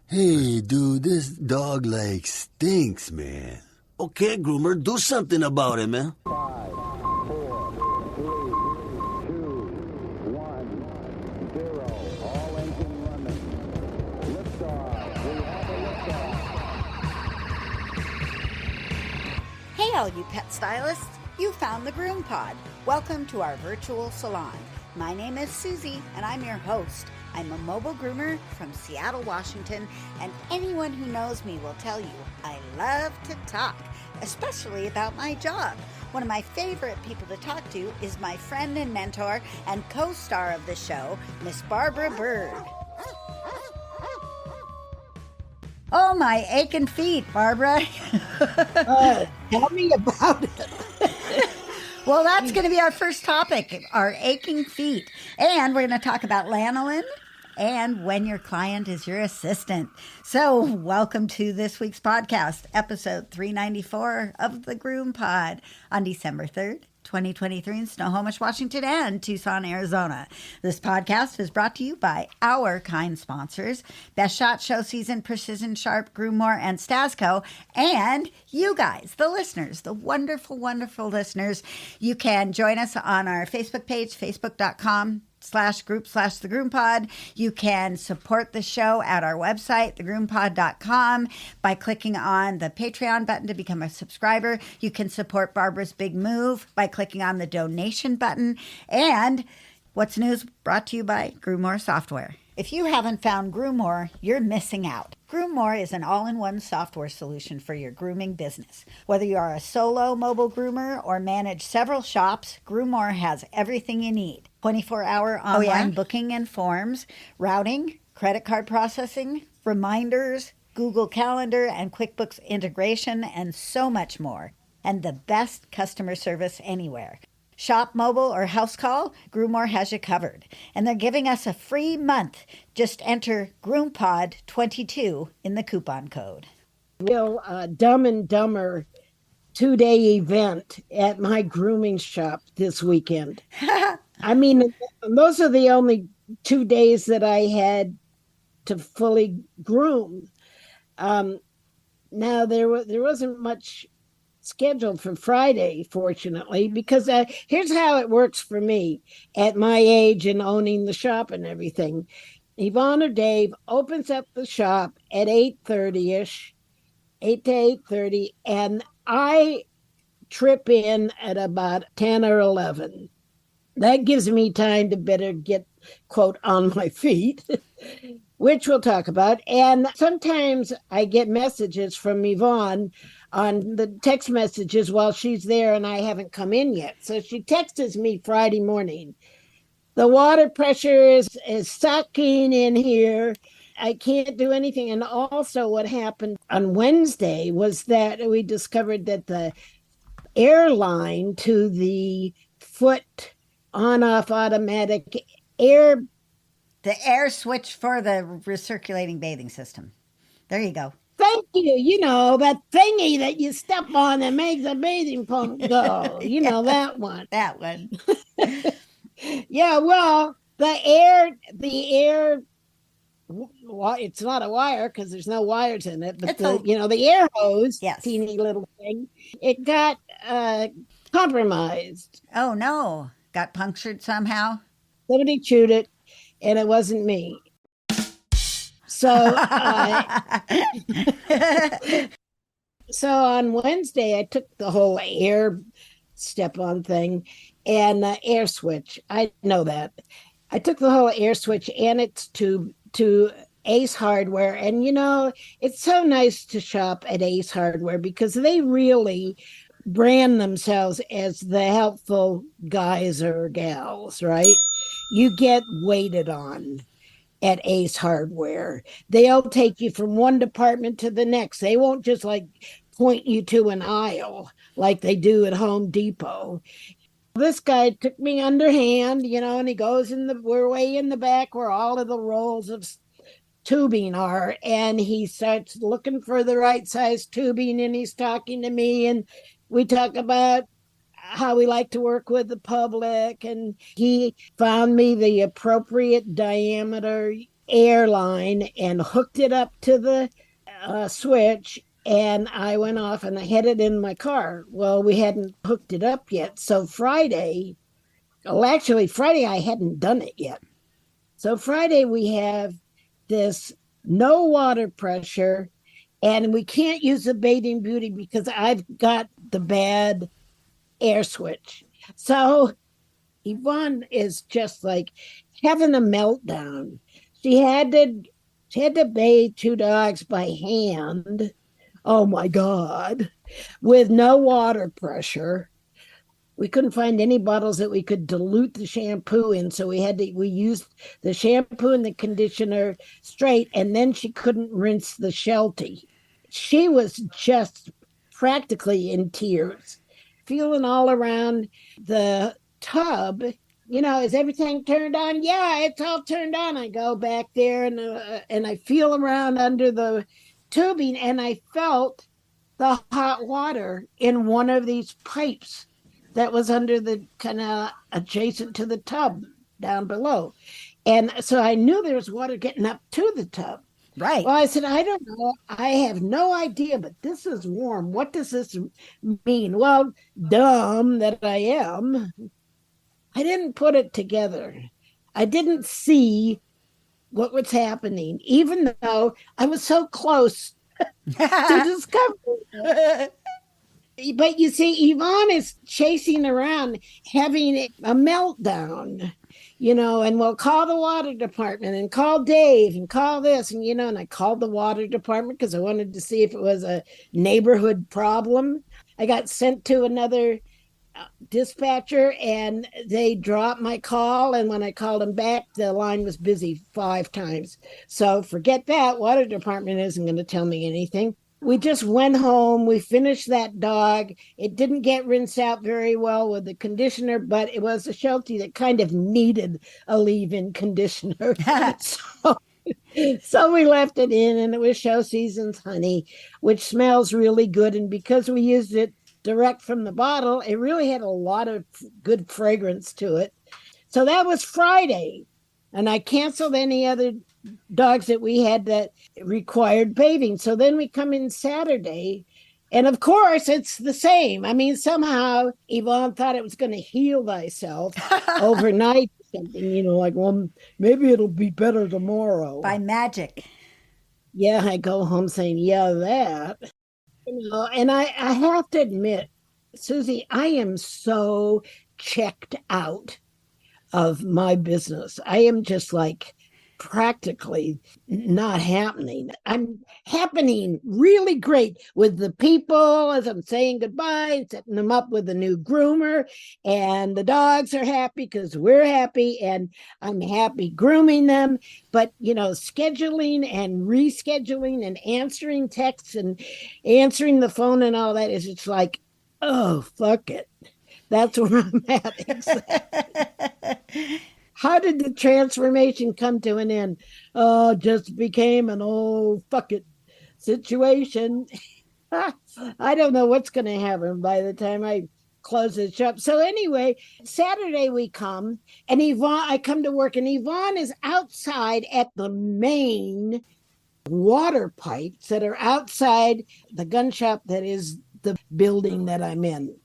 Hey, dude, this dog like stinks, man. Okay, groomer, do something about it, man. 5, 4, 3, 2, 1, 0. All engine running. Liftoff. We have a liftoff. Hey, all you pet stylists. You found the GroomPod. Welcome to our virtual salon. My name is Susie, and I'm your host. I'm a mobile groomer from Seattle, Washington, and anyone who knows me will tell you I love to talk, especially about my job. One of my favorite people to talk to is my friend and mentor and co-star of the show, Miss Barbara Bird. Oh, my aching feet, Barbara. Tell me about it. Well, that's going to be our first topic, our aching feet. And we're going to talk about lanolin and when your client is your assistant. So welcome to this week's podcast, episode 394 of the GroomPod on December 3rd. 2023 in Snohomish, Washington, and Tucson, Arizona. This podcast is brought to you by our kind sponsors, Best Shot, Show Season, Precision Sharp, Groommore, and Stasco, and you guys, the listeners, the wonderful, wonderful listeners. You can join us on our Facebook page, facebook.com/group/the GroomPod. You can support the show at our website, thegroompod.com, by clicking on the Patreon button to become a subscriber. You can support Barbara's big move by clicking on the donation button. And What's New is brought to you by Groommore Software. If you haven't found Groommore, you're missing out. Groommore is an all-in-one software solution for your grooming business. Whether you are a solo mobile groomer or manage several shops, Groommore has everything you need. 24-hour online booking and forms, routing, credit card processing, reminders, Google Calendar and QuickBooks integration, and so much more. And the best customer service anywhere. Shop, mobile, or house call, Groommore has you covered. And they're giving us a free month. Just enter GroomPod22 in the coupon code. Real Dumb and Dumber 2-day event at my grooming shop this weekend. I mean, those are the only 2 days that I had to fully groom. Now, there wasn't much scheduled for Friday, fortunately, because here's how it works for me at my age and owning the shop and everything. Yvonne or Dave opens up the shop at 8:30-ish, 8 to 8:30, and I trip in at about 10 or 11. That gives me time to better get, quote, on my feet, which we'll talk about. And sometimes I get messages from Yvonne on the text messages while she's there and I haven't come in yet. So she texts me Friday morning. The water pressure is sucking in here. I can't do anything. And also what happened on Wednesday was that we discovered that the air line to the foot on-off automatic air... The air switch for the recirculating bathing system. There you go. Thank you. You know, that thingy that you step on that makes a bathing pump go. You know, that one. That one. Yeah, well, the air, well, it's not a wire because there's no wires in it, but the air hose, yes, teeny little thing, it got compromised. Oh, no. Got punctured somehow? Somebody chewed it, and it wasn't me. So, so on Wednesday, I took the whole air step-on thing and air switch. I know that. I took the whole air switch and its tube to Ace Hardware. And, you know, it's so nice to shop at Ace Hardware because they really brand themselves as the helpful guys or gals, right? You get waited on at Ace Hardware. They'll take you from one department to the next. They won't just like point you to an aisle like they do at Home Depot. This guy took me underhand, you know, and he goes we're way in the back where all of the rolls of tubing are, and he starts looking for the right size tubing, and he's talking to me, and we talk about how we like to work with the public, and he found me the appropriate diameter air line and hooked it up to the switch. And I went off and I had it in my car. Well, we hadn't hooked it up yet. So Friday, well, actually, Friday I hadn't done it yet. So Friday we have this no water pressure, and we can't use the bathing beauty because I've got the bad air switch. So Yvonne is just like having a meltdown. She had to bathe two dogs by hand. Oh my God. With no water pressure. We couldn't find any bottles that we could dilute the shampoo in, so we used the shampoo and the conditioner straight, and then she couldn't rinse the Sheltie. She was just practically in tears, feeling all around the tub. Is everything turned on? Yeah, it's all turned on. I go back there and I feel around under the tubing, and I felt the hot water in one of these pipes that was under the kind of adjacent to the tub down below. And so I knew there was water getting up to the tub. Right. Well, I said, I don't know. I have no idea, but this is warm. What does this mean? Well, dumb that I am, I didn't put it together. I didn't see what was happening, even though I was so close to discovering. But you see, Yvonne is chasing around, having a meltdown, and we'll call the water department and call Dave and call this. And I called the water department because I wanted to see if it was a neighborhood problem. I got sent to another dispatcher and they dropped my call. And when I called them back, the line was busy 5 times. So forget that. Water department isn't going to tell me anything. We just went home. We finished that dog. It didn't get rinsed out very well with the conditioner, but it was a Sheltie that kind of needed a leave-in conditioner. So we left it in, and it was Show Season's honey, which smells really good. And because we used it direct from the bottle, it really had a lot of good fragrance to it. So that was Friday, and I canceled any other dogs that we had that required bathing. So then we come in Saturday, and of course it's the same. I mean, somehow Yvonne thought it was going to heal thyself overnight or something, like, well, maybe it'll be better tomorrow. By magic. Yeah, I go home saying, yeah, that. And I have to admit, Susie, I am so checked out of my business. I am just like practically not happening. I'm happening really great with the people as I'm saying goodbye, setting them up with a new groomer, and the dogs are happy because we're happy, and I'm happy grooming them. But scheduling and rescheduling and answering texts and answering the phone and all that is just like, oh, fuck it. That's where I'm at. How did the transformation come to an end? Oh, just became an old fuck it situation. I don't know what's going to happen by the time I close the shop. So anyway, Saturday we come, and I come to work, and Yvonne is outside at the main water pipes that are outside the gun shop that is the building that I'm in.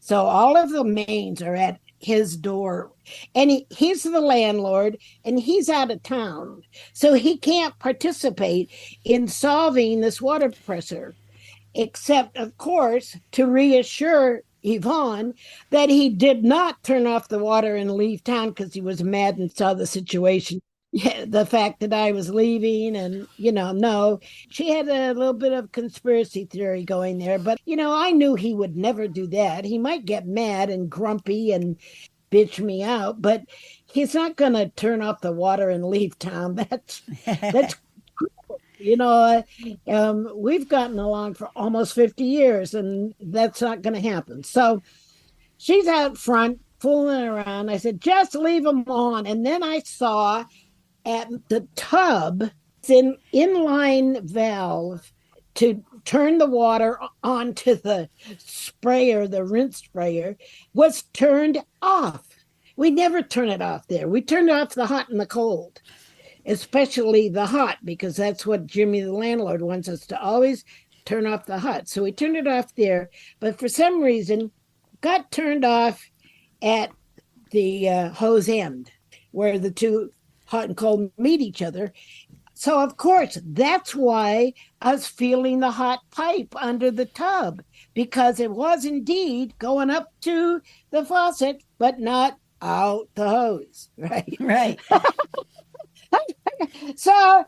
So all of the mains are at his door, and he's the landlord, and he's out of town, so he can't participate in solving this water pressure, except, of course, to reassure Yvonne that he did not turn off the water and leave town because he was mad and saw the situation. Yeah, the fact that I was leaving, and no, she had a little bit of conspiracy theory going there, but I knew he would never do that. He might get mad and grumpy and bitch me out, but he's not going to turn off the water and leave town. That's cool. We've gotten along for almost 50 years, and that's not going to happen. So she's out front fooling around. I said, just leave them on. And then I saw at the tub, it's an inline valve to turn the water onto the sprayer, the rinse sprayer, was turned off. We never turn it off there. We turned off the hot and the cold. especially the hot, because that's what Jimmy the landlord wants us to always turn off the hot. So we turned it off there, but for some reason got turned off at the hose end where the two hot and cold meet each other. So, of course, that's why I was feeling the hot pipe under the tub, because it was indeed going up to the faucet, but not out the hose, right? Right. So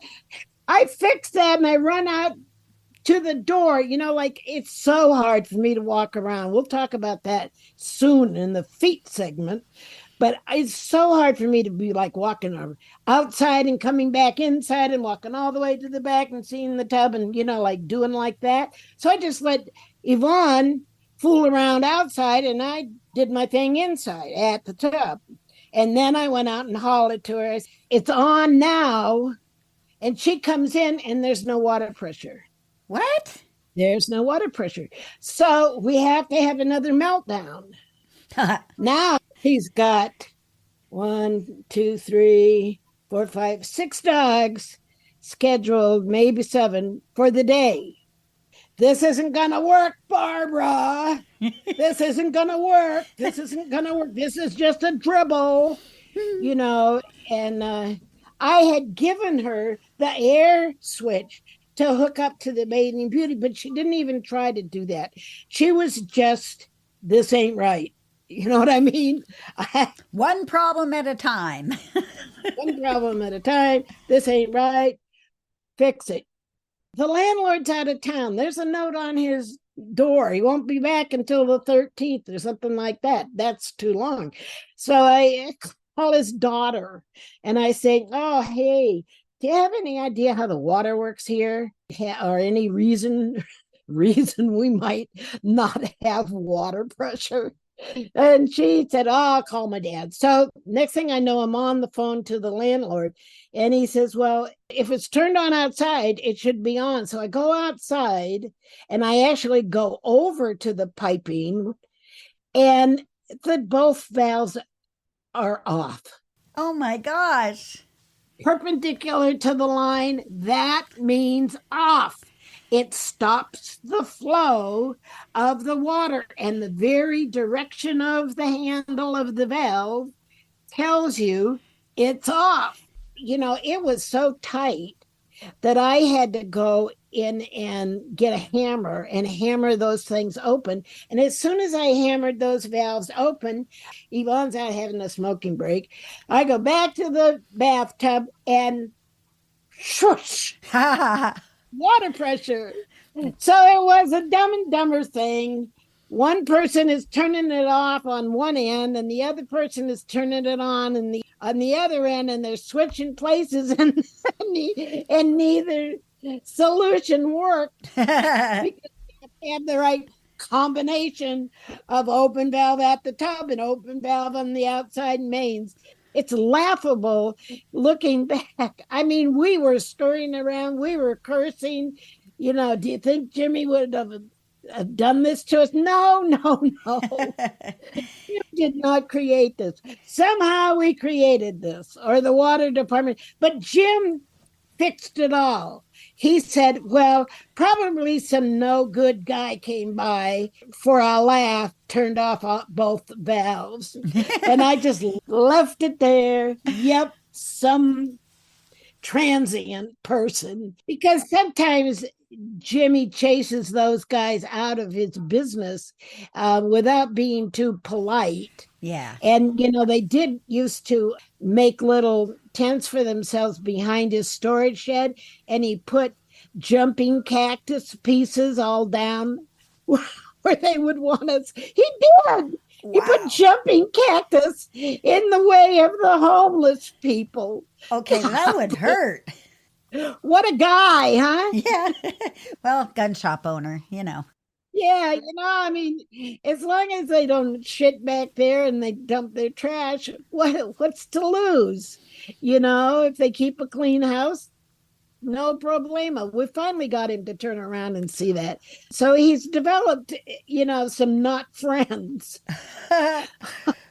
I fixed that and I run out to the door. Like, it's so hard for me to walk around. We'll talk about that soon in the feet segment. But it's so hard for me to be like walking outside and coming back inside and walking all the way to the back and seeing the tub and, like doing like that. So I just let Yvonne fool around outside and I did my thing inside at the tub. And then I went out and hauled it to her. It's on now. And she comes in and there's no water pressure. What? There's no water pressure. So we have to have another meltdown. Now he's got 1, 2, 3, 4, 5, 6 dogs scheduled, maybe 7 for the day. This isn't going to work, Barbara. This isn't going to work. This isn't going to work. This is just a dribble, And I had given her the air switch to hook up to the Bathing Beauty, but she didn't even try to do that. She was just, this ain't right. You know what I mean? One problem at a time. One problem at a time. This ain't right. Fix it. The landlord's out of town. There's a note on his door. He won't be back until the 13th or something like that. That's too long. So I call his daughter and I say, oh, hey, do you have any idea how the water works here? Or any reason we might not have water pressure? And she said, oh, I'll call my dad. So next thing I know, I'm on the phone to the landlord. And he says, well, if it's turned on outside, it should be on. So I go outside and I actually go over to the piping and both valves are off. Oh, my gosh. Perpendicular to the line, that means off. It stops the flow of the water, and the very direction of the handle of the valve tells you it's off. It was so tight that I had to go in and get a hammer and hammer those things open. And as soon as I hammered those valves open, Yvonne's out having a smoking break. I go back to the bathtub and shush. Water pressure. So it was a Dumb and Dumber thing. One person is turning it off on one end and the other person is turning it on the other end, and they're switching places and neither solution worked because you have the right combination of open valve at the tub and open valve on the outside mains. It's laughable looking back. I mean, we were scurrying around. We were cursing. Do you think Jimmy would have done this to us? No. You did not create this. Somehow we created this, or the water department. But Jim fixed it all. He said, well, probably some no good guy came by for a laugh, turned off both valves. And I just left it there. Yep, some transient person. Because sometimes Jimmy chases those guys out of his business without being too polite. Yeah. And, they did used to make little tents for themselves behind his storage shed. And he put jumping cactus pieces all down where they would want us. He did. Wow. He put jumping cactus in the way of the homeless people. Okay, that would hurt. What a guy, huh? Yeah. Well, gun shop owner, Yeah, I mean, as long as they don't shit back there and they dump their trash, what's to lose? If they keep a clean house, no problema. We finally got him to turn around and see that. So he's developed, some not friends.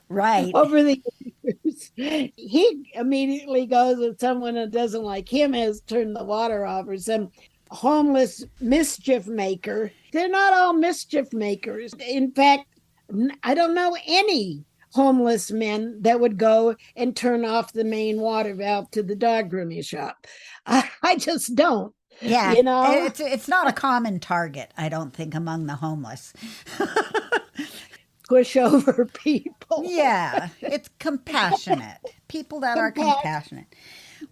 Right. Over the years. He immediately goes if someone that doesn't like him has turned the water off or some homeless mischief maker. They're not all mischief makers. In fact, I don't know any homeless men that would go and turn off the main water valve to the dog grooming shop. I just don't. Yeah, You know, it's not a common target, I don't think, among the homeless. push over people. Yeah, it's compassionate. People that are Compassion. compassionate.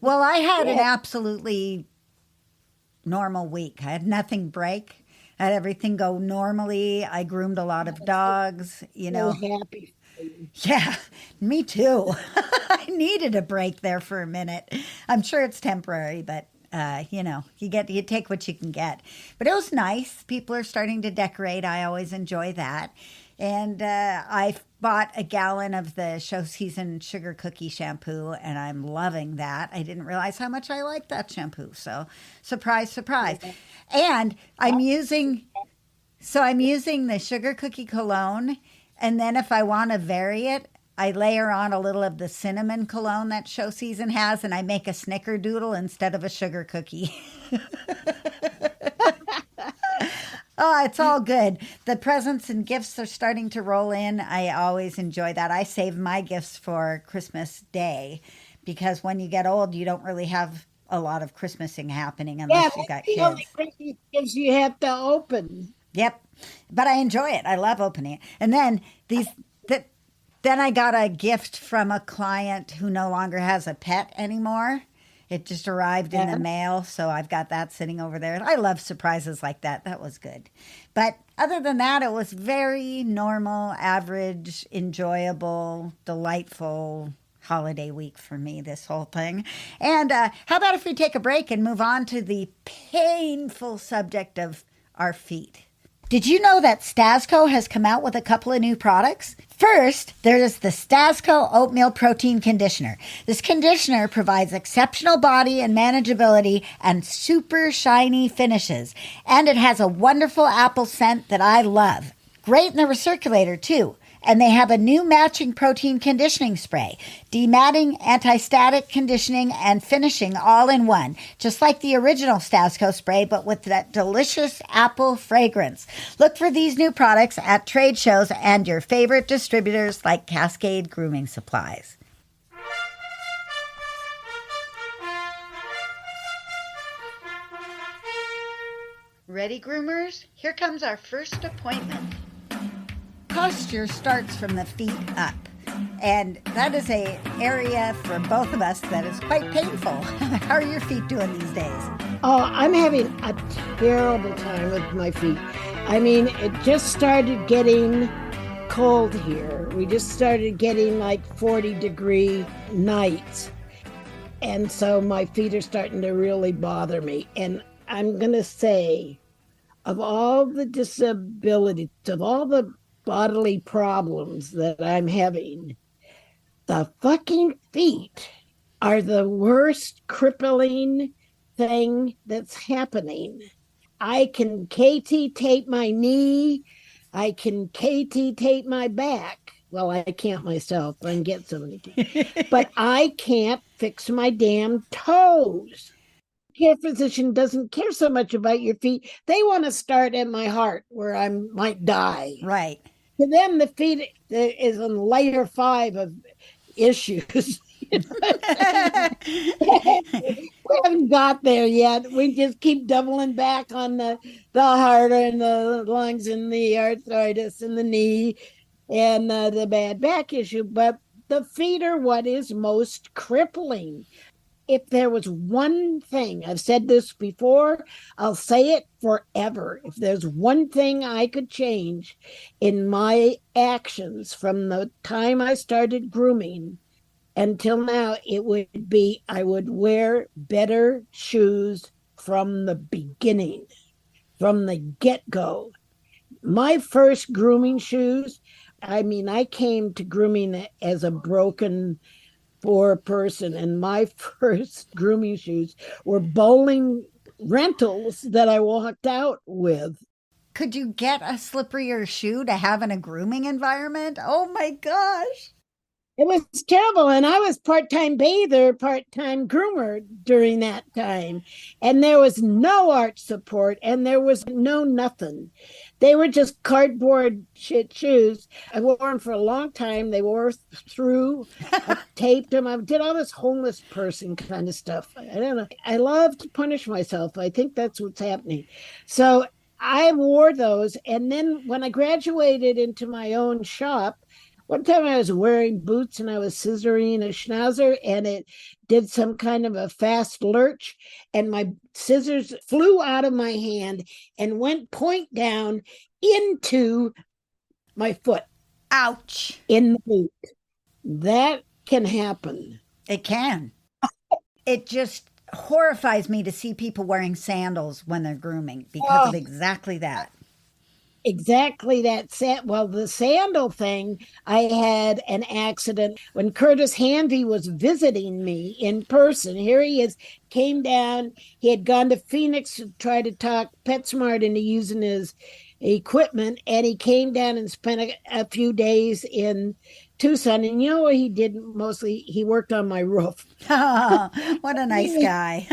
Well, I had an Yeah. absolutely normal week. I had nothing break. I had everything go normally. I groomed a lot of dogs, you So know. happy. Yeah, me too. I needed a break there for a minute. I'm sure it's temporary, but you know, you take what you can get. But it was nice. People are starting to decorate. I always enjoy that. And I bought a gallon of the show season sugar cookie shampoo, and I'm loving that. I didn't realize how much I liked that shampoo. So, surprise, surprise. And I'm using the sugar cookie cologne, and then if I want to vary it, I layer on a little of the cinnamon cologne that show season has, and I make a snickerdoodle instead of a sugar cookie. Oh, it's all good. The presents and gifts are starting to roll in. I always enjoy that. I save my gifts for Christmas Day because when you get old, you don't really have a lot of Christmasing happening Yeah, unless you that's got the only kids. Christmas gifts you have to open. Yep. But I enjoy it. I love opening it. And then then I got a gift from a client who no longer has a pet anymore. It just arrived in the Yeah. mail, so I've got that sitting over there. I love surprises like that. That was good. But other than that, it was very normal, average, enjoyable, delightful holiday week for me, this whole thing. And how about if we take a break and move on to the painful subject of our feet? Did you know that Stasco has come out with a couple of new products? First, there is the Stasco Oatmeal Protein Conditioner. This conditioner provides exceptional body and manageability and super shiny finishes. And it has a wonderful apple scent that I love. Great in the recirculator, too. And they have a new matching protein conditioning spray, dematting, anti-static conditioning, and finishing all in one, just like the original Stasco spray, but with that delicious apple fragrance. Look for these new products at trade shows and your favorite distributors like Cascade Grooming Supplies. Ready, groomers? Here comes our first appointment. Posture starts from the feet up, and that is a area for both of us that is quite painful. How are your feet doing these days? Oh, I'm having a terrible time with my feet. I mean, it just started getting cold here. We just started getting like 40-degree nights. And so my feet are starting to really bother me. And I'm going to say, of all the disabilities, of all the bodily problems that I'm having, the fucking feet are the worst crippling thing that's happening. I can KT tape my knee. I can KT tape my back. Well, I can't myself. I can get somebody. But I can't fix my damn toes. Care physician doesn't care so much about your feet. They want to start at my heart where I might die. Right. To them, the feet is on layer 5 of issues. We haven't got there yet. We just keep doubling back on the heart and the lungs and the arthritis and the knee and the bad back issue. But the feet are what is most crippling. If there was one thing, I've said this before, I'll say it forever. If there's one thing I could change in my actions from the time I started grooming until now, it would be I would wear better shoes from the beginning, from the get-go. My first grooming shoes, I mean, I came to grooming as a broken poor person, and my first grooming shoes were bowling rentals that I walked out with. Could you get a slipperier shoe to have in a grooming environment? Oh my gosh. It was terrible. And I was part-time bather, part-time groomer during that time. And there was no arch support and there was no nothing. They were just cardboard shit shoes. I wore them for a long time. They wore through. I taped them. I did all this homeless person kind of stuff. I don't know. I love to punish myself. I think that's what's happening. So I wore those. And then when I graduated into my own shop, one time I was wearing boots and I was scissoring a schnauzer and it did some kind of a fast lurch and my scissors flew out of my hand and went point down into my foot. Ouch. In the boot. That can happen. It can. It just horrifies me to see people wearing sandals when they're grooming because of exactly that. Exactly that. Well, the sandal thing, I had an accident when Curtis Hanvey was visiting me in person. Here he is, came down. He had gone to Phoenix to try to talk PetSmart into using his equipment, and he came down and spent a few days in Tucson. And you know what he did mostly? He worked on my roof. What a nice guy.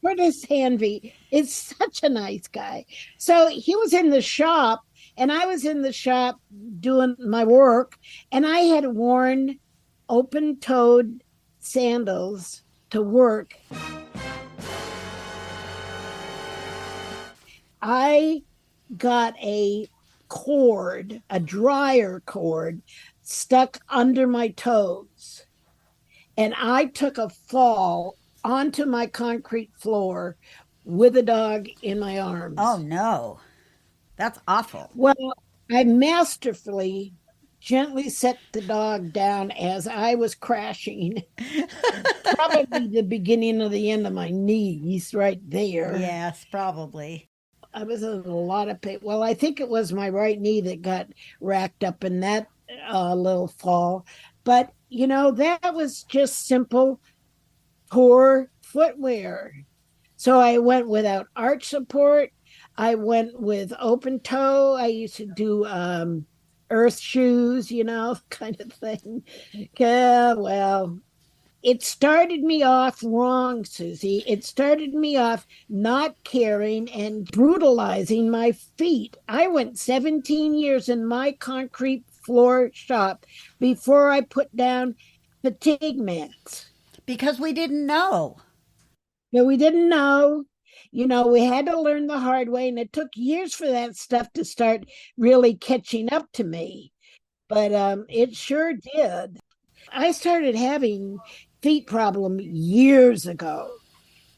Curtis Hanvey is such a nice guy. So he was in the shop, and I was in the shop doing my work, and I had worn open-toed sandals to work. I got a cord, a dryer cord, stuck under my toes, and I took a fall onto my concrete floor with a dog in my arms. Oh, no. That's awful. Well, I masterfully, gently set the dog down as I was crashing. Probably the beginning of the end of my knees right there. Yes, probably. I was in a lot of pain. Well, I think it was my right knee that got racked up in that little fall. But, you know, that was just simple poor footwear. So I went without arch support. I went with open toe. I used to do earth shoes, you know, kind of thing. Yeah, well, it started me off wrong, Susie. It started me off not caring and brutalizing my feet. I went 17 years in my concrete floor shop before I put down fatigue mats. Because we didn't know. But we didn't know. You know, we had to learn the hard way, and it took years for that stuff to start really catching up to me. But it sure did. I started having feet problem years ago.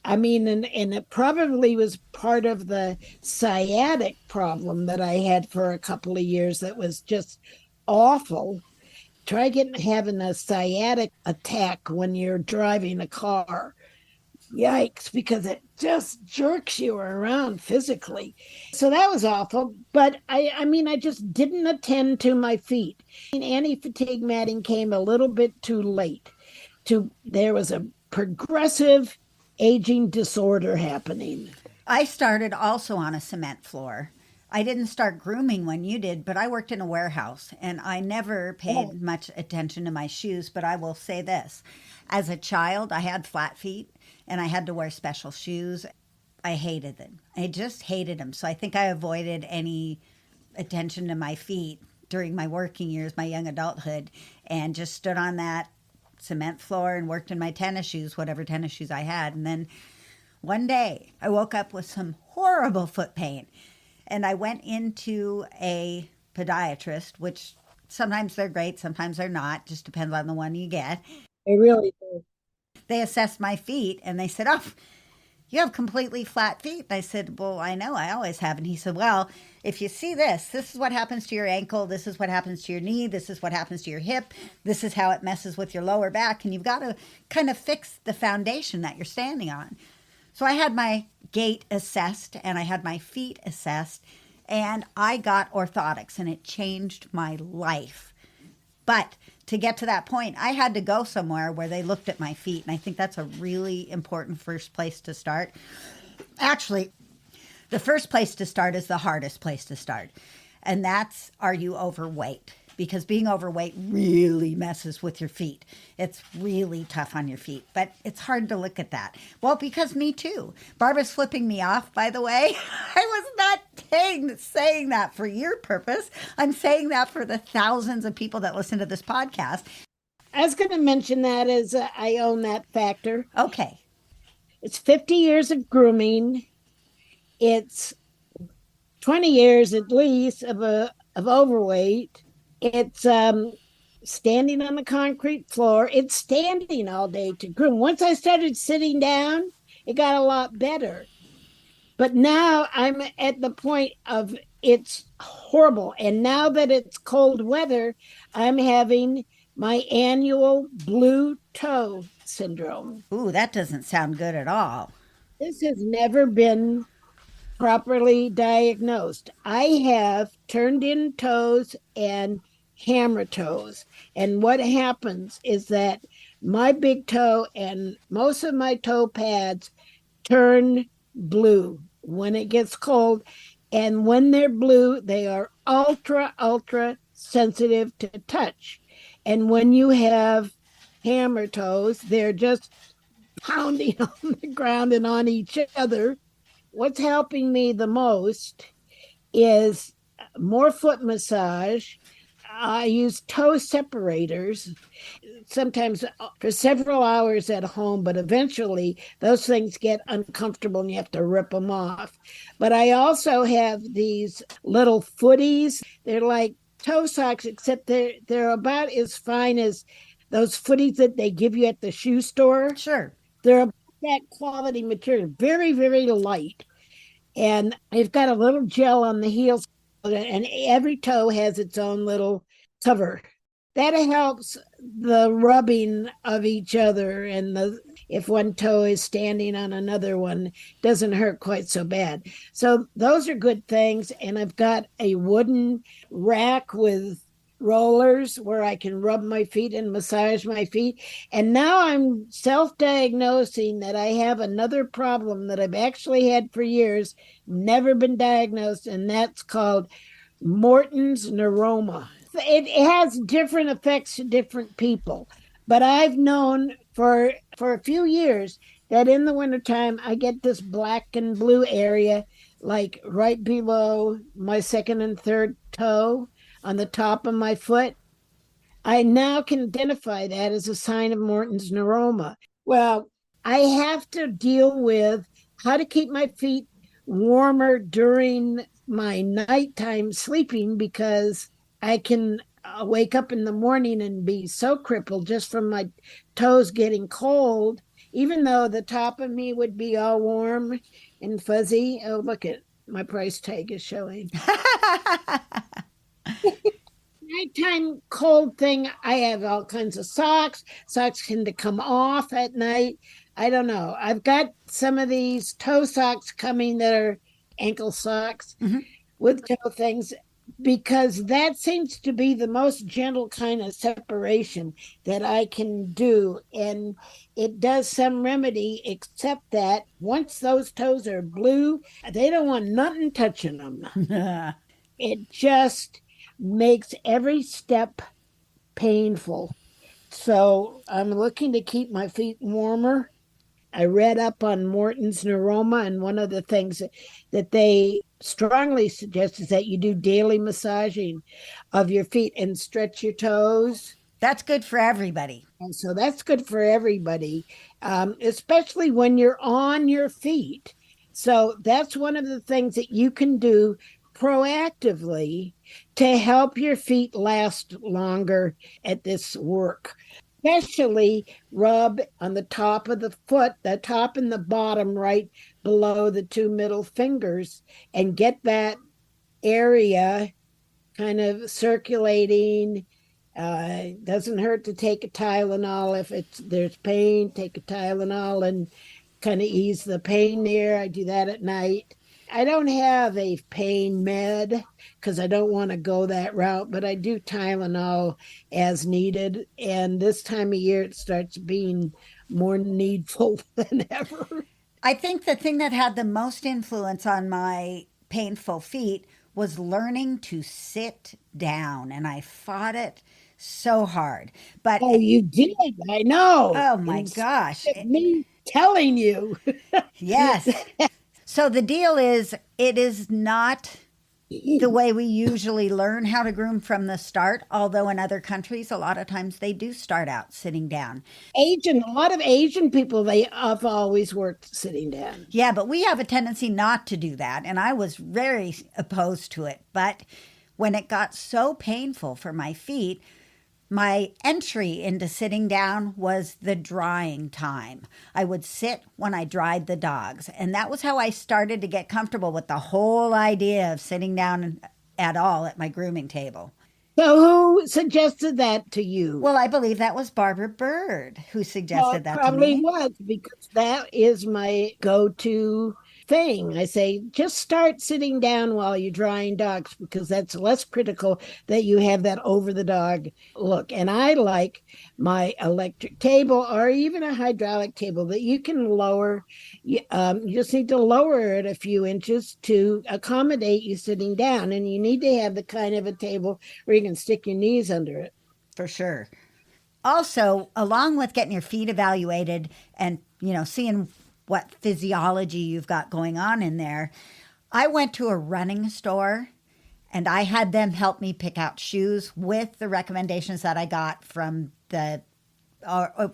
I mean, and it probably was part of the sciatic problem that I had for a couple of years that was just awful. Try having a sciatic attack when you're driving a car. Yikes, because it just jerks you around physically. So that was awful. But I mean, I just didn't attend to my feet. Anti-fatigue matting came a little bit too late. There was a progressive aging disorder happening. I started also on a cement floor. I didn't start grooming when you did, but I worked in a warehouse and I never paid much attention to my shoes. But I will say this, as a child, I had flat feet and I had to wear special shoes. I hated them. I just hated them. So I think I avoided any attention to my feet during my working years, my young adulthood, and just stood on that cement floor and worked in my tennis shoes, whatever tennis shoes I had. And then one day I woke up with some horrible foot pain. And I went into a podiatrist, which sometimes they're great, sometimes they're not. Just depends on the one you get. They really do. They assessed my feet and they said, "Oh, you have completely flat feet." And I said, "Well, I know, I always have." And he said, "Well, if you see this is what happens to your ankle. This is what happens to your knee. This is what happens to your hip. This is how it messes with your lower back. And you've got to kind of fix the foundation that you're standing on." So I had my gait assessed and I had my feet assessed and I got orthotics and it changed my life. But to get to that point, I had to go somewhere where they looked at my feet. And I think that's a really important first place to start. Actually, the first place to start is the hardest place to start. And that's, are you overweight? because being overweight really messes with your feet. It's really tough on your feet, but it's hard to look at that. Well, because me too. Barbara's flipping me off, by the way. I was not saying that for your purpose. I'm saying that for the thousands of people that listen to this podcast. I was going to mention that as I own that factor. Okay. It's 50 years of grooming. It's 20 years at least of overweight. It's standing on the concrete floor. It's standing all day to groom. Once I started sitting down, it got a lot better. But now I'm at the point of it's horrible. And now that it's cold weather, I'm having my annual blue toe syndrome. Ooh, that doesn't sound good at all. This has never been properly diagnosed. I have turned in toes and hammer toes. And what happens is that my big toe and most of my toe pads turn blue when it gets cold. And when they're blue, they are ultra sensitive to touch. And when you have hammer toes, they're just pounding on the ground and on each other. What's helping me the most is more foot massage. I use toe separators, sometimes for several hours at home, but eventually those things get uncomfortable and you have to rip them off. But I also have these little footies. They're like toe socks, except they're about as fine as those footies that they give you at the shoe store. Sure. They're that quality material, very, very light. And they've got a little gel on the heels, and every toe has its own little cover. That helps the rubbing of each other, and if one toe is standing on another one, doesn't hurt quite so bad. So those are good things. And I've got a wooden rack with rollers where I can rub my feet and massage my feet. And now I'm self-diagnosing that I have another problem that I've actually had for years, never been diagnosed, and that's called Morton's neuroma. It has different effects to different people, but I've known for a few years that in the wintertime I get this black and blue area, like right below my second and third toe on the top of my foot. I now can identify that as a sign of Morton's neuroma. Well, I have to deal with how to keep my feet warmer during my nighttime sleeping, because I can wake up in the morning and be so crippled just from my toes getting cold, even though the top of me would be all warm and fuzzy. Oh, look at my price tag is showing. Nighttime cold thing, I have all kinds of socks. Socks tend to come off at night. I don't know. I've got some of these toe socks coming that are ankle socks with toe things, because that seems to be the most gentle kind of separation that I can do. And it does some remedy, except that once those toes are blue, they don't want nothing touching them. It just makes every step painful. So I'm looking to keep my feet warmer. I read up on Morton's neuroma, and one of the things that they strongly suggest is that you do daily massaging of your feet and stretch your toes. That's good for everybody. And so that's good for everybody, especially when you're on your feet. So that's one of the things that you can do proactively to help your feet last longer at this work. Especially rub on the top of the foot, the top and the bottom right below the two middle fingers, and get that area kind of circulating. Doesn't hurt to take a Tylenol if there's pain. Take a Tylenol and kind of ease the pain there. I do that at night. I don't have a pain med because I don't want to go that route, but I do Tylenol as needed. And this time of year, it starts being more needful than ever. I think the thing that had the most influence on my painful feet was learning to sit down, and I fought it so hard. But Oh, you did. I know. oh my Instead gosh, of me telling you. yes. So the deal is, it is not the way we usually learn how to groom from the start, although in other countries, a lot of times they do start out sitting down. A lot of Asian people, they have always worked sitting down. Yeah, but we have a tendency not to do that, and I was very opposed to it. But when it got so painful for my feet, my entry into sitting down was the drying time. I would sit when I dried the dogs. And that was how I started to get comfortable with the whole idea of sitting down at all at my grooming table. So who suggested that to you? Well, I believe that was Barbara Bird who Well, suggested it that to probably me. was, because that is my go-to thing. I say, just start sitting down while you're drying dogs, because that's less critical that you have that over the dog look. And I like my electric table, or even a hydraulic table that you can lower. You just need to lower it a few inches to accommodate you sitting down. And you need to have the kind of a table where you can stick your knees under it. For sure. Also, along with getting your feet evaluated and, seeing what physiology you've got going on in there, I went to a running store and I had them help me pick out shoes with the recommendations that I got from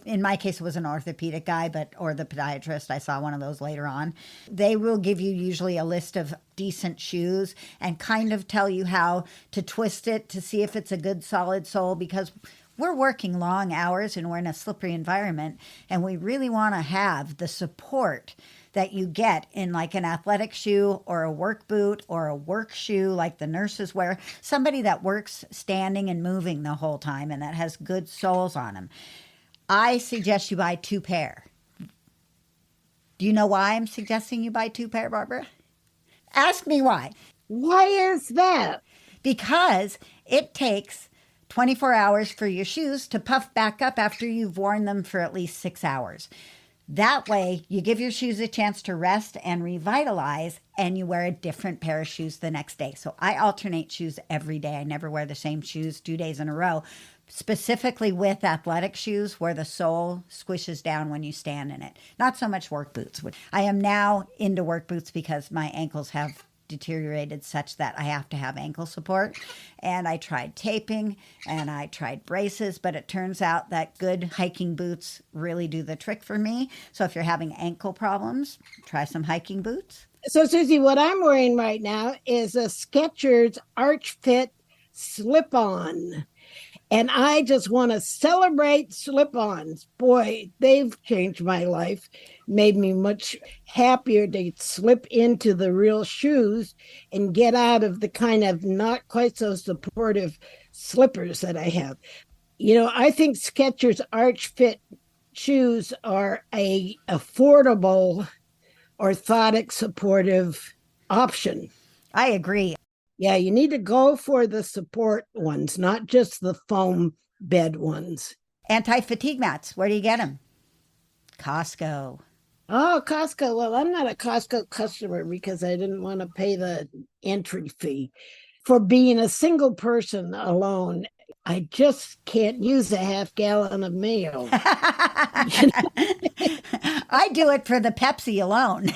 in my case, it was an orthopedic guy, or the podiatrist. I saw one of those later on. They will give you usually a list of decent shoes and kind of tell you how to twist it to see if it's a good solid sole, because we're working long hours and we're in a slippery environment, and we really want to have the support that you get in like an athletic shoe or a work boot or a work shoe like the nurses wear, somebody that works standing and moving the whole time and that has good soles on them. I suggest you buy 2 pair. Do you know why I'm suggesting you buy 2 pair, Barbara? Ask me why. Why is that? Because it takes 24 hours for your shoes to puff back up after you've worn them for at least 6 hours. That way, you give your shoes a chance to rest and revitalize, and you wear a different pair of shoes the next day. So I alternate shoes every day. I never wear the same shoes 2 days in a row, specifically with athletic shoes where the sole squishes down when you stand in it. Not so much work boots. I am now into work boots because my ankles have deteriorated such that I have to have ankle support. And I tried taping and I tried braces, but it turns out that good hiking boots really do the trick for me. So if you're having ankle problems, try some hiking boots. So, Susie, what I'm wearing right now is a Skechers Arch Fit slip-on. And I just want to celebrate slip-ons. Boy, they've changed my life, made me much happier to slip into the real shoes and get out of the kind of not quite so supportive slippers that I have. I think Skechers Arch Fit shoes are a affordable, orthotic, supportive option. I agree. Yeah, you need to go for the support ones, not just the foam bed ones. Anti-fatigue mats, where do you get them? Costco. Oh, Costco. Well, I'm not a Costco customer because I didn't want to pay the entry fee. For being a single person alone, I just can't use a half gallon of mayo. I do it for the Pepsi alone.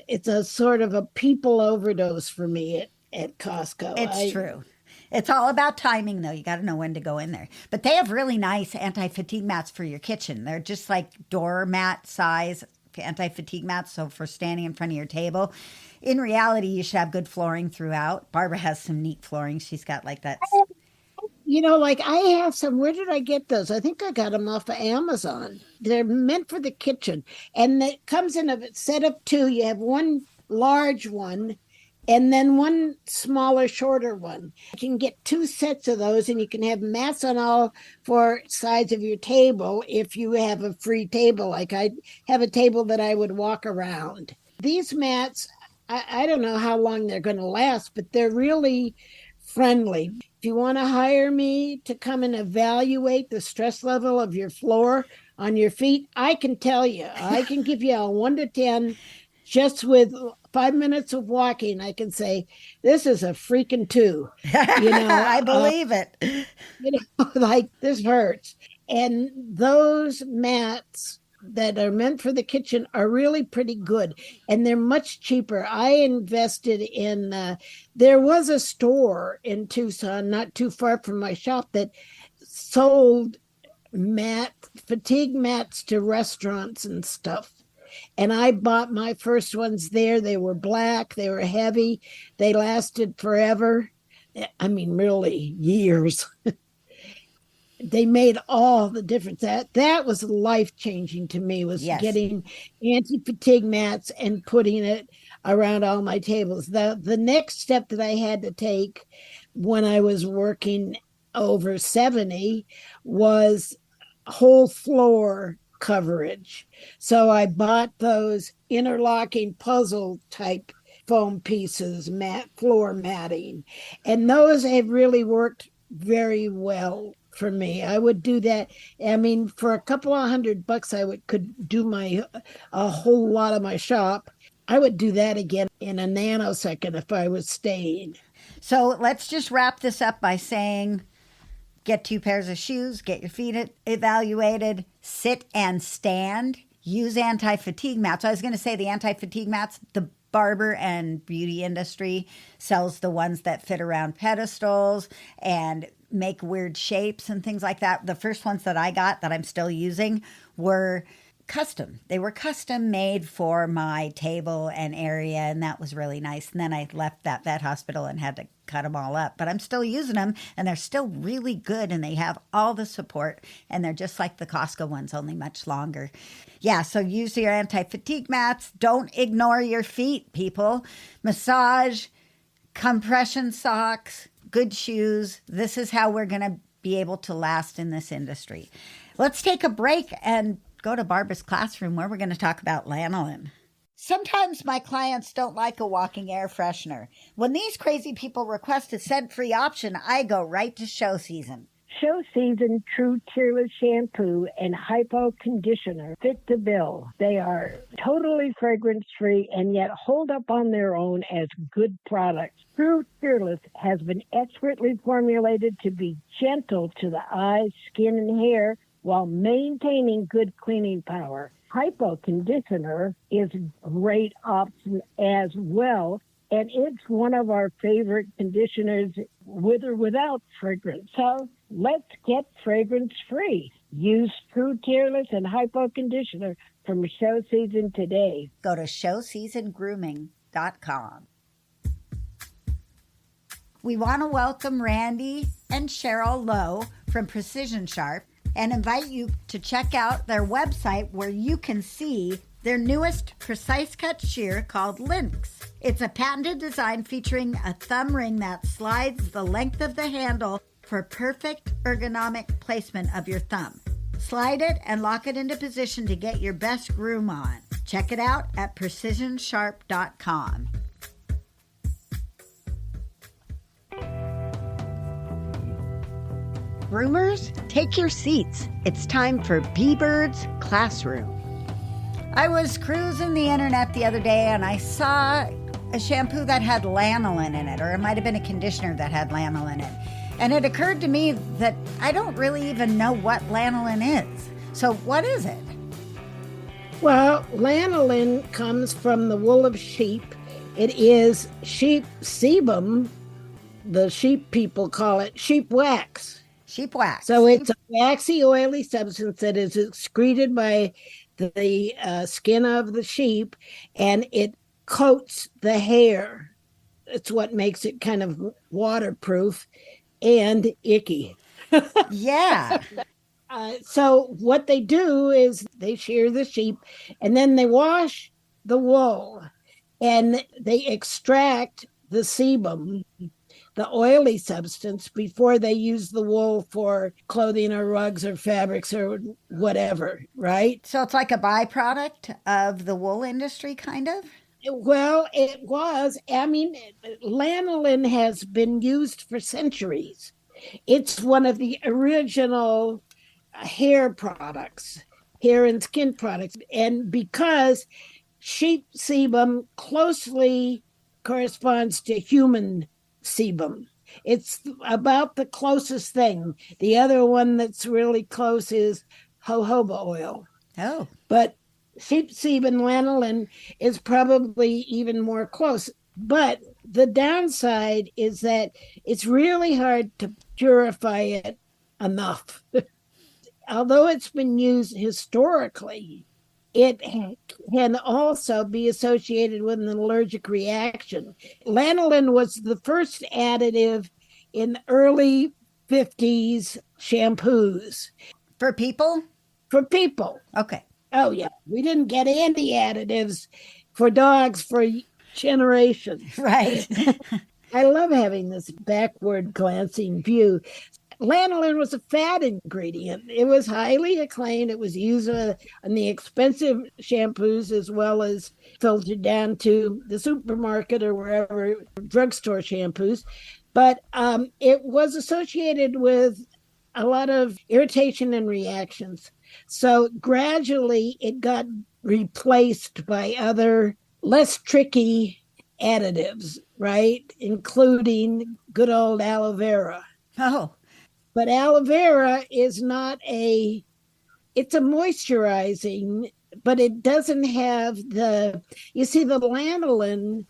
It's a sort of a people overdose for me at Costco. It's true. It's all about timing, though. You got to know when to go in there. But they have really nice anti-fatigue mats for your kitchen. They're just like doormat size anti-fatigue mats, so for standing in front of your table. In reality, you should have good flooring throughout. Barbara has some neat flooring. She's got like that. I have some. Where did I get those? I think I got them off of Amazon. They're meant for the kitchen. And it comes in a set of 2. You have one large one and then one smaller, shorter one. You can get 2 sets of those, and you can have mats on all 4 sides of your table if you have a free table. Like I have a table that I would walk around. These mats, I don't know how long they're going to last, but they're really friendly. If you want to hire me to come and evaluate the stress level of your floor on your feet, I can tell you, I can give you a 1 to 10 just with 5 minutes of walking, I can say, this is a freaking two. I believe it. Like this hurts. And those mats that are meant for the kitchen are really pretty good, and they're much cheaper. I invested in there was a store in Tucson not too far from my shop that sold fatigue mats to restaurants and stuff, and I bought my first ones there. They were black, they were heavy, they lasted forever. I mean, really years. They made all the difference. That was life-changing to me, was getting anti-fatigue mats and putting it around all my tables. The next step that I had to take when I was working over 70 was whole floor coverage. So I bought those interlocking puzzle type foam pieces, floor matting, and those have really worked very well for me. I would do that. I mean, for a couple of $100, could do a whole lot of my shop. I would do that again in a nanosecond if I was staying. So let's just wrap this up by saying, get 2 pairs of shoes, get your feet evaluated, sit and stand, use anti-fatigue mats. I was going to say the anti-fatigue mats, the barber and beauty industry sells the ones that fit around pedestals and make weird shapes and things like that. The first ones that I got that I'm still using were custom. They were custom made for my table and area, and that was really nice. And then I left that vet hospital and had to cut them all up, but I'm still using them, and they're still really good, and they have all the support, and they're just like the Costco ones, only much longer. Yeah, so use your anti-fatigue mats. Don't ignore your feet, people. Massage, compression socks, good shoes. This is how we're going to be able to last in this industry. Let's take a break and go to Barbara's classroom where we're going to talk about lanolin. Sometimes my clients don't like a walking air freshener. When these crazy people request a scent-free option, I go right to Show Season. Show Season True Tearless Shampoo and Hypo Conditioner fit the bill. They are totally fragrance-free and yet hold up on their own as good products. True Tearless has been expertly formulated to be gentle to the eyes, skin, and hair while maintaining good cleaning power. Hypo Conditioner is a great option as well, and it's one of our favorite conditioners with or without fragrance. So let's get fragrance free. Use True Tearless and Hypo Conditioner from Show Season today. Go to showseasongrooming.com. We want to welcome Randy and Cheryl Lowe from Precision Sharp and invite you to check out their website where you can see their newest precise cut shear called Lynx. It's a patented design featuring a thumb ring that slides the length of the handle for perfect ergonomic placement of your thumb. Slide it and lock it into position to get your best groom on. Check it out at precisionsharp.com. Groomers, take your seats. It's time for B-Bird's Classroom. I was cruising the internet the other day and I saw a shampoo that had lanolin in it, or it might have been a conditioner that had lanolin in it. And it occurred to me that I don't really even know what lanolin is. So what is it? Well, lanolin comes from the wool of sheep. It is sheep sebum. The sheep people call it sheep wax. Sheep wax. So it's a waxy, oily substance that is excreted by the skin of the sheep, and it coats the hair. It's what makes it kind of waterproof and icky. Yeah. So what they do is they shear the sheep, and then they wash the wool, and they extract the sebum, the oily substance, before they use the wool for clothing or rugs or fabrics or whatever, right? So it's like a byproduct of the wool industry, kind of? Well, it was. I mean, lanolin has been used for centuries. It's one of the original hair products, hair and skin products. And because sheep sebum closely corresponds to human sebum. It's about the closest thing. The other one that's really close is jojoba oil. Oh, But sheep sebum lanolin is probably even more close. But the downside is that it's really hard to purify it enough. Although it's been used historically, it can also be associated with an allergic reaction. Lanolin was the first additive in early 50s shampoos for people? for people. Okay. Oh, yeah. We didn't get any additives for dogs for generations. Right. I love having this backward glancing view. Lanolin was a fat ingredient. It was highly acclaimed. It was used in the expensive shampoos as well as filtered down to the supermarket or wherever, drugstore shampoos. But it was associated with a lot of irritation and reactions. So gradually it got replaced by other less tricky additives, right? Including good old aloe vera. Oh, But aloe vera is not it's a moisturizing, but it doesn't have you see, the lanolin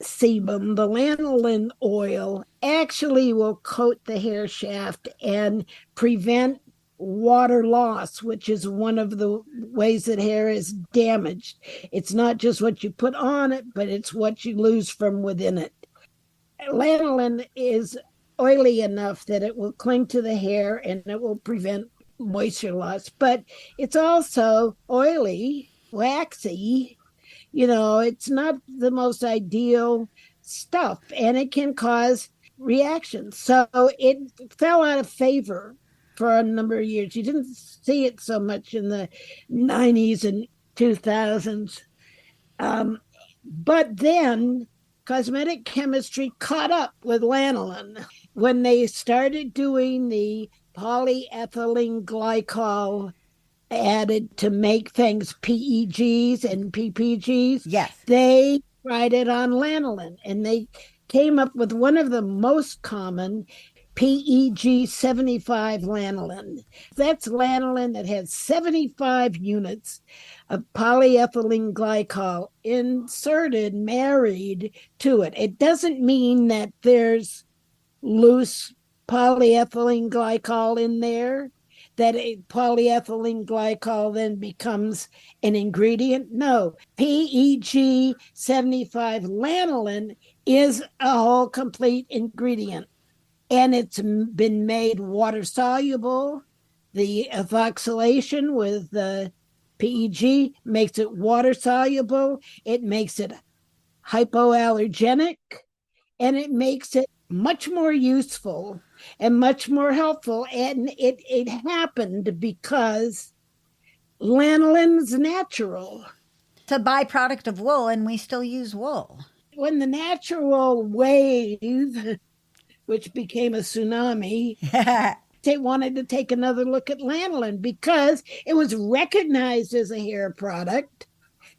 sebum, the lanolin oil actually will coat the hair shaft and prevent water loss, which is one of the ways that hair is damaged. It's not just what you put on it, but it's what you lose from within it. Lanolin is oily enough that it will cling to the hair and it will prevent moisture loss, but it's also oily, waxy. It's not the most ideal stuff, and it can cause reactions. So it fell out of favor for a number of years. You didn't see it so much in the 90s and 2000s. But then cosmetic chemistry caught up with lanolin when they started doing the polyethylene glycol added to make things PEGs and PPGs. yes. They tried it on lanolin, and they came up with one of the most common, PEG 75 lanolin. That's lanolin that has 75 units of polyethylene glycol inserted, married to it. It doesn't mean that there's loose polyethylene glycol in there, that polyethylene glycol then becomes an ingredient. No, PEG 75 lanolin is a whole complete ingredient. And it's been made water soluble. The ethoxylation with the PEG makes it water soluble. It makes it hypoallergenic, and it makes it much more useful and much more helpful. And it happened because lanolin's natural. It's a byproduct of wool, and we still use wool. When the natural wave, which became a tsunami, they wanted to take another look at lanolin because it was recognized as a hair product.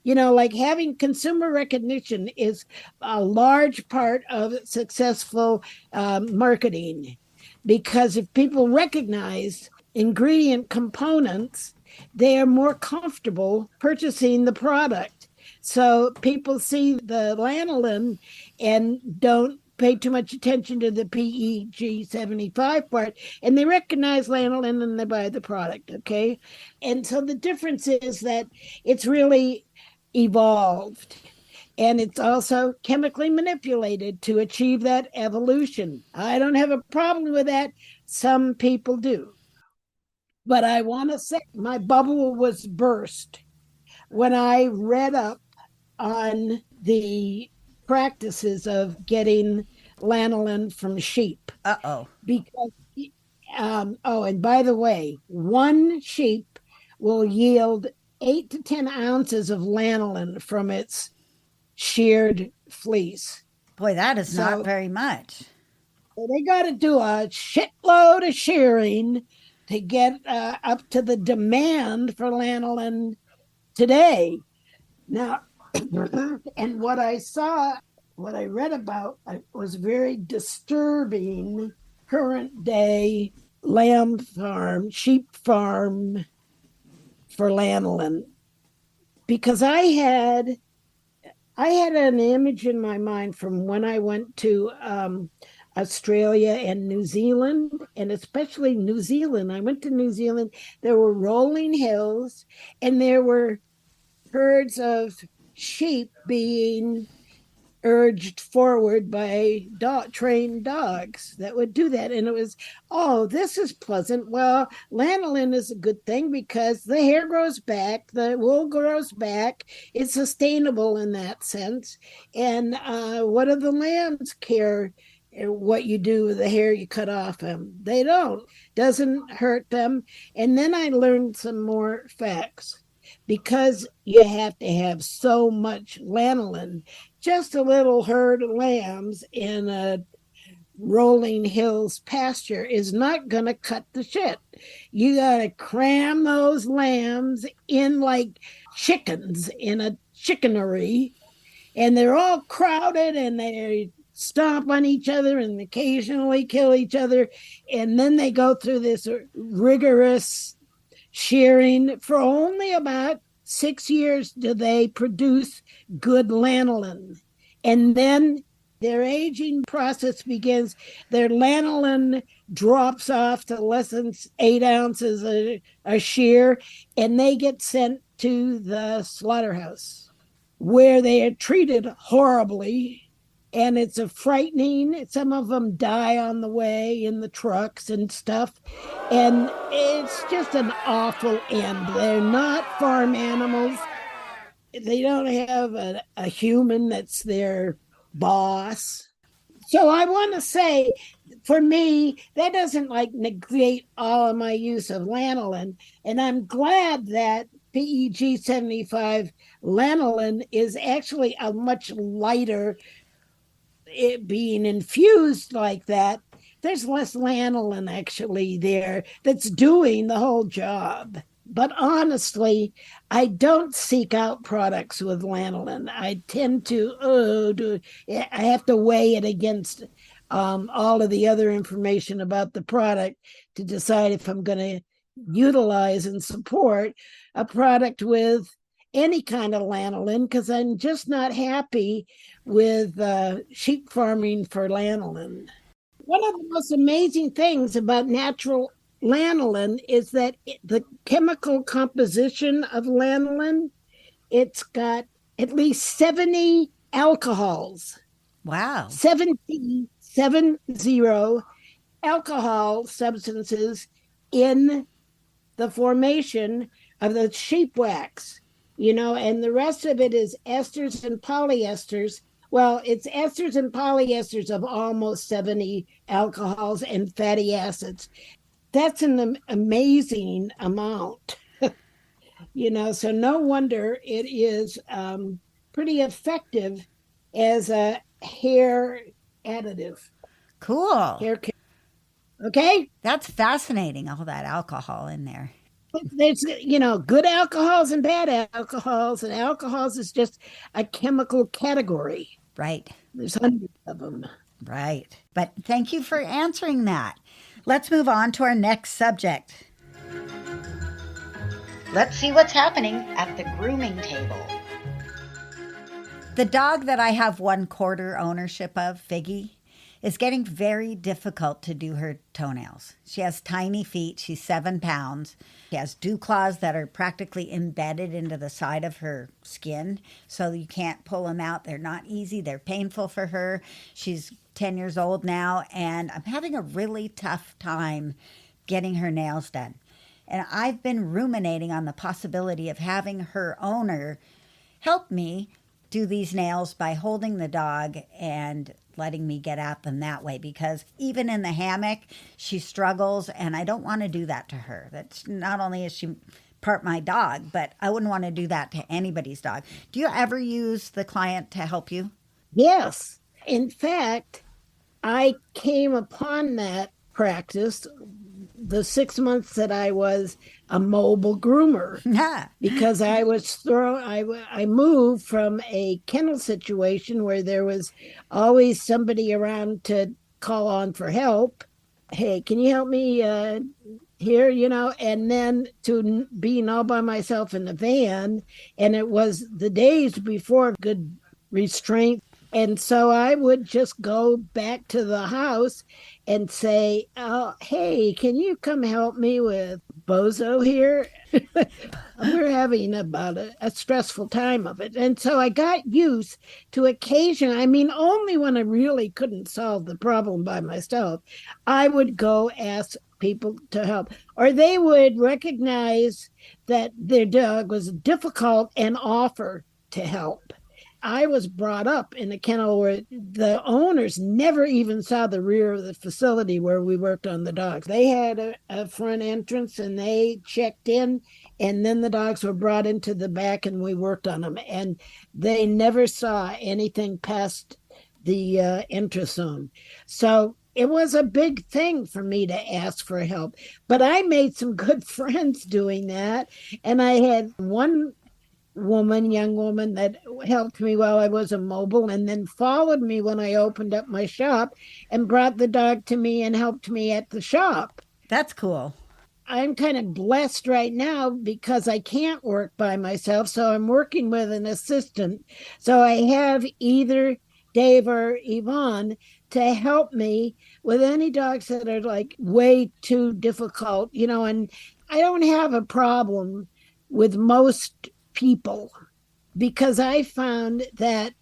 Like having consumer recognition is a large part of successful marketing, because if people recognize ingredient components, they are more comfortable purchasing the product. So people see the lanolin and don't pay too much attention to the PEG 75 part, and they recognize lanolin and they buy the product, okay? And so the difference is that it's really evolved, and it's also chemically manipulated to achieve that evolution. I don't have a problem with that. Some people do. But I want to say my bubble was burst when I read up on the practices of getting lanolin from sheep. Uh-oh. Because, and by the way, one sheep will yield 8 to 10 ounces of lanolin from its sheared fleece. Boy, that is not very much. So they got to do a shitload of shearing to get up to the demand for lanolin today. Now, and what I saw, what I read about, was very disturbing current day lamb farm, sheep farm for lanolin. Because I had an image in my mind from when I went to Australia and New Zealand, and especially New Zealand. I went to New Zealand. There were rolling hills, and there were herds of sheep being urged forward by trained dogs that would do that. And it was, oh, this is pleasant. Well, lanolin is a good thing because the hair grows back, the wool grows back. It's sustainable in that sense. And what do the lambs care what you do with the hair you cut off them? They don't. Doesn't hurt them. And then I learned some more facts because you have to have so much lanolin. Just a little herd of lambs in a rolling hills pasture is not going to cut the shit. You got to cram those lambs in like chickens in a chickenery, and they're all crowded and they stomp on each other and occasionally kill each other. And then they go through this rigorous shearing. For only about 6 years do they produce good lanolin. And then their aging process begins. Their lanolin drops off to less than 8 ounces a shear, and they get sent to the slaughterhouse where they are treated horribly. And it's a frightening, some of them die on the way in the trucks and stuff. And it's just an awful end. They're not farm animals. They don't have a human that's their boss. So I want to say, for me, that doesn't like negate all of my use of lanolin. And I'm glad that PEG 75 lanolin is actually a much lighter, it being infused like that. There's less lanolin actually there that's doing the whole job. But honestly, I don't seek out products with lanolin. I tend to, I have to weigh it against all of the other information about the product to decide if I'm going to utilize and support a product with any kind of lanolin, because I'm just not happy with sheep farming for lanolin. One of the most amazing things about natural lanolin is that the chemical composition of lanolin, it's got at least 70 alcohols. Wow. 70 alcohol substances in the formation of the sheep wax, and the rest of it is esters and polyesters. Well, it's esters and polyesters of almost 70 alcohols and fatty acids. That's an amazing amount, so no wonder it is pretty effective as a hair additive. Cool. Hair care. Okay? That's fascinating, all that alcohol in there. There's, good alcohols and bad alcohols, and alcohols is just a chemical category. Right. There's hundreds of them. Right. But thank you for answering that. Let's move on to our next subject. Let's see what's happening at the grooming table. The dog that I have 1/4 ownership of, Figgy, is getting very difficult to do her toenails. She has tiny feet. She's 7 pounds. She has dew claws that are practically embedded into the side of her skin, so you can't pull them out. They're not easy. They're painful for her. She's 10 years old now, and I'm having a really tough time getting her nails done. And I've been ruminating on the possibility of having her owner help me do these nails by holding the dog and letting me get at them that way, because even in the hammock, she struggles, and I don't want to do that to her. That's not only is she part my dog, but I wouldn't want to do that to anybody's dog. Do you ever use the client to help you? Yes. In fact, I came upon that practice the 6 months that I was a mobile groomer because I moved from a kennel situation where there was always somebody around to call on for help. Hey, can you help me here, and then to being all by myself in the van. And it was the days before good restraint. And so I would just go back to the house and say, oh, hey, can you come help me with Bozo here? We're having about a stressful time of it. And so I got used to only when I really couldn't solve the problem by myself, I would go ask people to help, or they would recognize that their dog was difficult and offer to help. I was brought up in a kennel where the owners never even saw the rear of the facility where we worked on the dogs. They had a front entrance and they checked in, and then the dogs were brought into the back and we worked on them. And they never saw anything past the entrance zone. So it was a big thing for me to ask for help. But I made some good friends doing that. And I had one young woman that helped me while I was immobile and then followed me when I opened up my shop and brought the dog to me and helped me at the shop. That's cool. I'm kind of blessed right now because I can't work by myself, so I'm working with an assistant. So I have either Dave or Yvonne to help me with any dogs that are like way too difficult, and I don't have a problem with most people because I found that,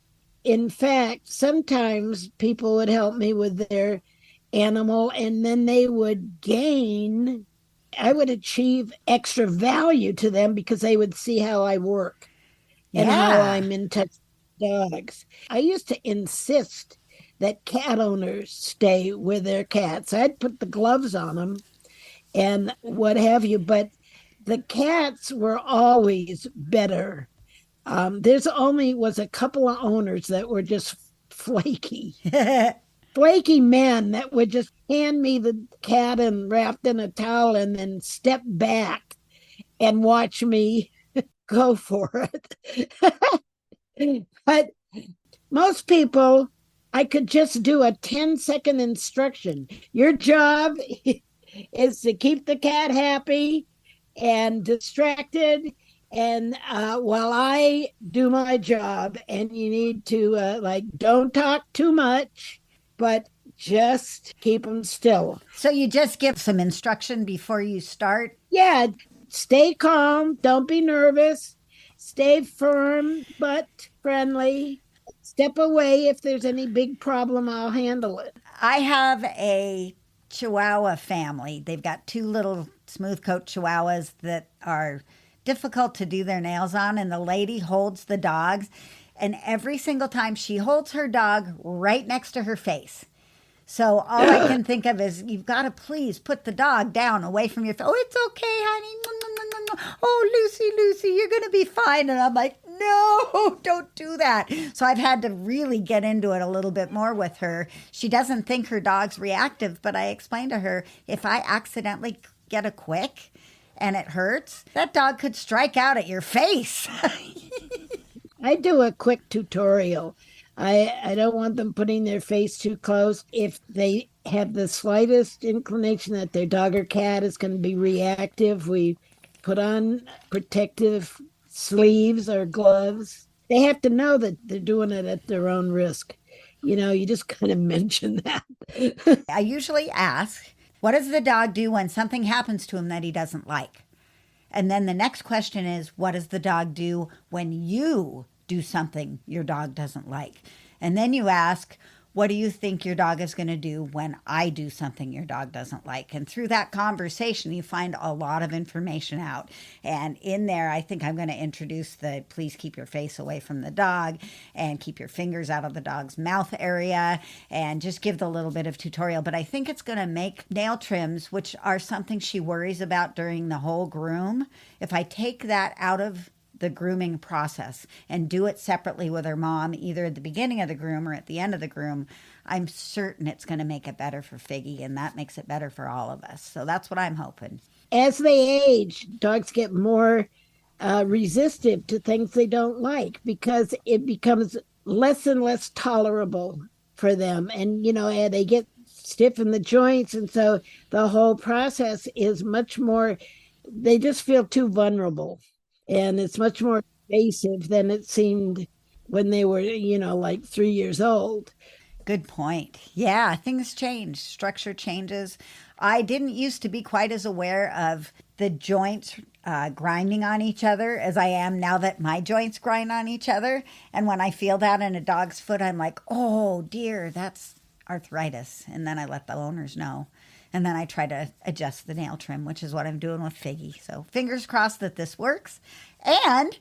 in fact, sometimes people would help me with their animal and then they would I would achieve extra value to them because they would see how I work and how I'm in touch with dogs. I used to insist that cat owners stay with their cats. I'd put the gloves on them and what have you, but the cats were always better. There's only was a couple of owners that were just flaky. Flaky men that would just hand me the cat and wrapped in a towel and then step back and watch me go for it. But most people, I could just do a 10-second instruction. Your job is to keep the cat happy and distracted, and while I do my job, and you need to don't talk too much, but just keep them still. So you just give some instruction before you start? Yeah, stay calm, don't be nervous, stay firm but friendly, step away if there's any big problem, I'll handle it. I have a Chihuahua family. They've got two little smooth coat Chihuahuas that are difficult to do their nails on, and the lady holds the dogs, and every single time she holds her dog right next to her face. So all I can think of is, you've got to please put the dog down away from your face. Oh, it's okay, honey. No, no, no, no, no. Oh, Lucy, you're going to be fine. And I'm like, no, don't do that. So I've had to really get into it a little bit more with her. She doesn't think her dog's reactive, but I explained to her, if I accidentally get a quick and it hurts, that dog could strike out at your face. I do a quick tutorial. I don't want them putting their face too close. If they have the slightest inclination that their dog or cat is going to be reactive, we put on protective sleeves or gloves. They have to know that they're doing it at their own risk. You just kind of mention that. I usually ask, what does the dog do when something happens to him that he doesn't like? And then the next question is, what does the dog do when you do something your dog doesn't like? And then you ask, what do you think your dog is going to do when I do something your dog doesn't like? And through that conversation, you find a lot of information out. And in there, I think I'm going to introduce the please keep your face away from the dog and keep your fingers out of the dog's mouth area and just give the little bit of tutorial. But I think it's going to make nail trims, which are something she worries about during the whole groom. If I take that out of the grooming process and do it separately with her mom, either at the beginning of the groom or at the end of the groom, I'm certain it's going to make it better for Figgy, and that makes it better for all of us. So that's what I'm hoping. As they age, dogs get more resistive to things they don't like because it becomes less and less tolerable for them. And, they get stiff in the joints. And so the whole process is much more, they just feel too vulnerable. And it's much more invasive than it seemed when they were, like 3 years old. Good point. Yeah, things change. Structure changes. I didn't used to be quite as aware of the joints grinding on each other as I am now that my joints grind on each other. And when I feel that in a dog's foot, I'm like, oh dear, that's arthritis. And then I let the owners know. And then I try to adjust the nail trim, which is what I'm doing with Figgy. So fingers crossed that this works. And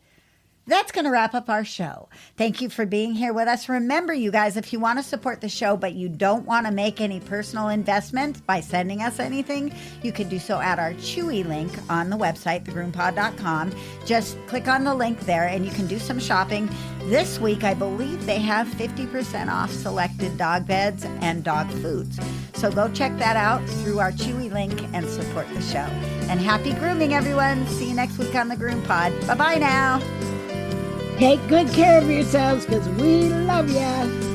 that's going to wrap up our show. Thank you for being here with us. Remember, you guys, if you want to support the show, but you don't want to make any personal investment by sending us anything, you can do so at our Chewy link on the website, thegroompod.com. Just click on the link there and you can do some shopping. This week, I believe they have 50% off selected dog beds and dog foods. So go check that out through our Chewy link and support the show. And happy grooming, everyone. See you next week on the Groom Pod. Bye-bye now. Take good care of yourselves because we love you.